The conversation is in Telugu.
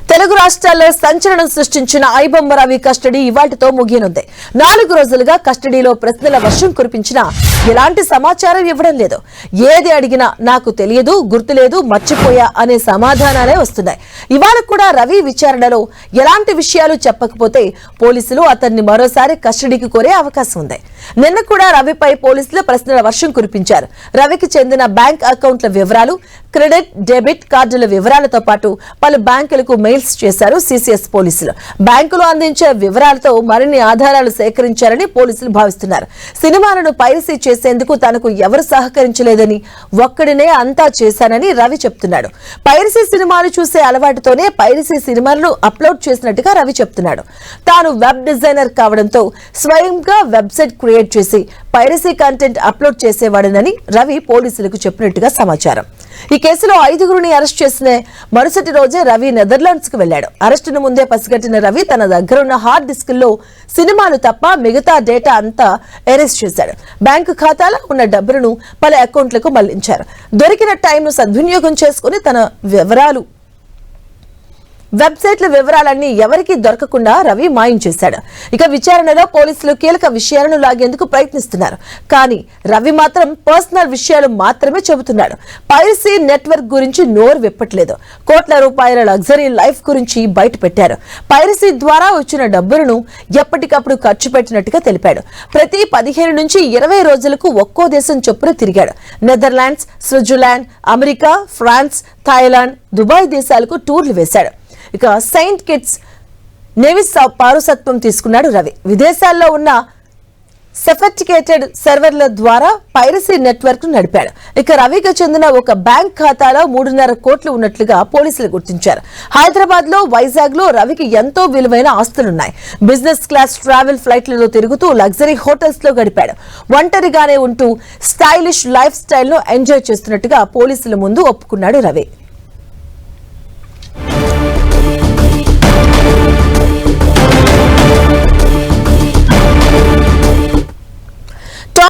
తెలుగు రాష్ట్రాల్లో సంచలనం సృష్టించిన ఐబొమ్మ రవి కస్టడీ ఇవాల్టితో ముగియనుంది. 4 రోజులుగా కస్టడీలో ప్రశ్నల వర్షం కురిపించినా ఎలాంటి సమాచారం ఇవ్వడం లేదు. ఏది అడిగినా నాకు తెలియదు, గుర్తులేదు, మర్చిపోయా అనే సమాధానాలే వస్తున్నాయి. ఇవాళ కూడా రవి విచారణలో ఎలాంటి విషయాలు చెప్పకపోతే పోలీసులు అతన్ని మరోసారి కస్టడీకి కోరే అవకాశం ఉంది. నిన్న కూడా రవిపై పోలీసులు ప్రశ్నల వర్షం కురిపించారు. రవికి చెందిన బ్యాంక్ అకౌంట్ల వివరాలు, క్రెడిట్, డెబిట్ కార్డుల వివరాలతో పాటు పలు బ్యాంకులకు మెయిల్స్ చేశారు సిసిఎస్ పోలీసులు. బ్యాంకులు అందించే వివరాలతో మరిన్ని ఆధారాలు సేకరించారని పోలీసులు భావిస్తున్నారు. సినిమాలను పైరసీ చేసేందుకు తనకు ఎవరు సహకరించలేదని, ఒక్కడినే అంతా చేశానని రవి చెప్తున్నాడు. పైరసీ సినిమాలు చూసే అలవాటుతోనే పైరసీ సినిమాలను అప్లోడ్ చేసినట్టుగా రవి చెప్తున్నాడు. తాను వెబ్ డిజైనర్ కావడంతో స్వయంగా వెబ్సైట్ క్రియేట్ చేసి పైరసీ కంటెంట్ అప్లోడ్ చేసేవాడనని రవి పోలీసులకు చెప్పినట్టుగా సమాచారం. ఈ కేసులో 5గురిని అరెస్ట్ చేసిన మరుసటి రోజే రవి నెదర్లాండ్స్ కు వెళ్లాడు. అరెస్టును ముందే పసిగట్టిన రవి తన దగ్గరున్న హార్డ్ డిస్కుల్లో సినిమాలు తప్ప మిగతా డేటా అంతా అరెస్ట్ చేశాడు. బ్యాంకు ఖాతాలో ఉన్న డబ్బులను పలు అకౌంట్లకు మళ్లించారు. దొరికిన టైంను సద్వినియోగం చేసుకుని తన వివరాలు వెబ్సైట్ల వివరాలన్నీ ఎవరికీ దొరకకుండా రవి మాయం చేశాడు. ఇక విచారణలో పోలీసులు కీలక విషయాలను లాగేందుకు ప్రయత్నిస్తున్నారు. కానీ రవి మాత్రం పర్సనల్ విషయాలు మాత్రమే చెబుతున్నాడు. పైరసీ నెట్వర్క్ గురించి నోరు విప్పట్లేదు. కోట్ల రూపాయల లగ్జరీ లైఫ్ గురించి బయట పెట్టారు. పైరసీ ద్వారా వచ్చిన డబ్బులను ఎప్పటికప్పుడు ఖర్చు పెట్టినట్టుగా తెలిపాడు. ప్రతి 15 నుంచి 20 రోజులకు ఒక్కో దేశం చొప్పున తిరిగాడు. Netherlands, Switzerland, America, France, Thailand, Dubai దేశాలకు టూర్లు వేశాడు. ఇక సెయింట్ కిట్స్ నేవిస్ పౌరసత్వం తీసుకున్నాడు రవి. విదేశాల్లో ఉన్న సఫిస్టికేటెడ్ సర్వర్ల ద్వారా పైరసీ నెట్వర్క్ ను నడిపాడు. ఇక రవికి చెందిన ఒక బ్యాంక్ ఖాతాలో 3.5 కోట్లు ఉన్నట్లుగా పోలీసులు గుర్తించారు. హైదరాబాద్ లో, వైజాగ్ లో రవికి ఎంతో విలువైన ఆస్తులున్నాయి. బిజినెస్ క్లాస్ ట్రావెల్ ఫ్లైట్లలో తిరుగుతూ లగ్జరీ హోటల్స్ లో గడిపాడు. ఒంటరిగానే ఉంటూ స్టైలిష్ లైఫ్ స్టైల్ ను ఎంజాయ్ చేస్తున్నట్టుగా పోలీసుల ముందు ఒప్పుకున్నాడు రవి.